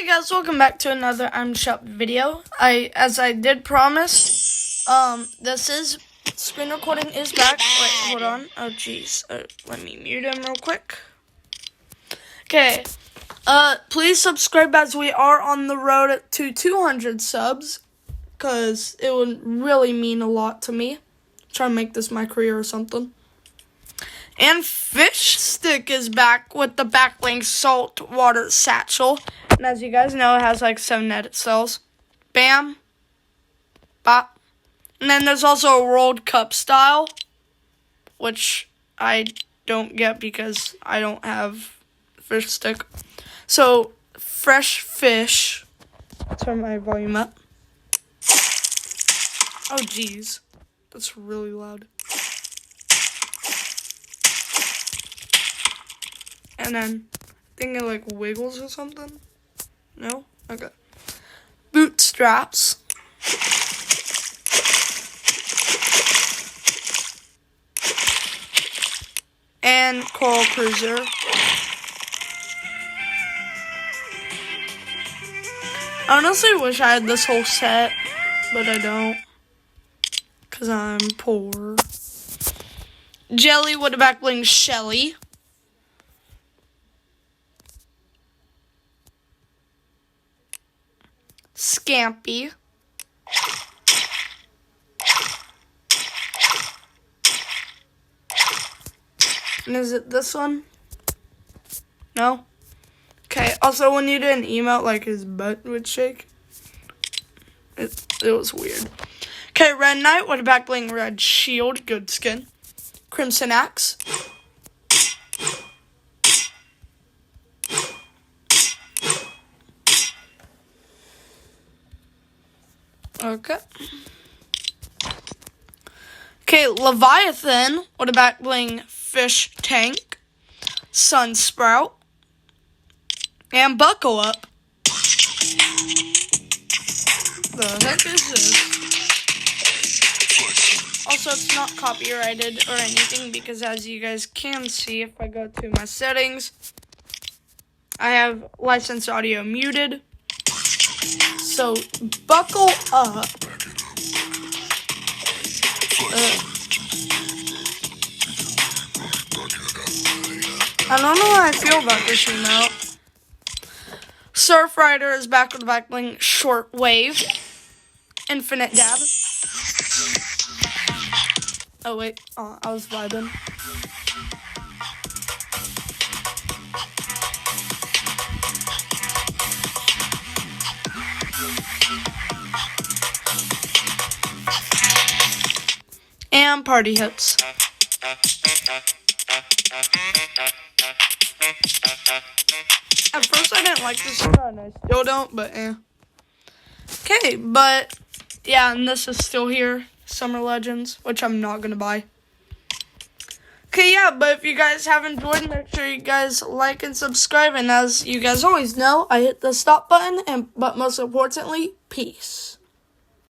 Hey guys, welcome back to another I'm Shop video. As I did promise, this is screen recording is back. Wait, hold on. Oh jeez, let me mute him real quick. Okay, please subscribe as we are on the road to 200 subs, cause it would really mean a lot to me. Try to make this my career or something. And Fish Stick is back with the Backbling saltwater satchel. And as you guys know, it has like 7 edit cells. Bam. Bop. And then there's also a World Cup style, which I don't get because I don't have Fish Stick. So, fresh fish. Turn my volume up. Oh, jeez. That's really loud. And then, I think it like wiggles or something. No? Okay. Bootstraps. And Coral Cruiser. I honestly wish I had this whole set, but I don't. Because I'm poor. Jelly with a Backbling Shelly. Scampy. And is it this one? No? Okay, also when you did an emote, like his butt would shake. It was weird. Okay, Red Knight with a Backbling Red Shield, good skin. Crimson Axe. Okay. Okay, Leviathan with a Backbling Fish Tank, Sunsprout, and Buckle Up. The heck is this? Also, it's not copyrighted or anything because as you guys can see, if I go to my settings, I have licensed audio muted. So, Buckle Up. I don't know how I feel about this emote. Surfrider is back with Backbling Shortwave. Infinite Dab. Oh wait, I was vibing. And Party Hips. At first I didn't like this one, and I still don't, but Okay, but yeah, and this is still here. Summer Legends, which I'm not gonna buy. Okay, yeah, but if you guys have enjoyed, make sure you guys like and subscribe. And as you guys always know, I hit the stop button, but most importantly, peace.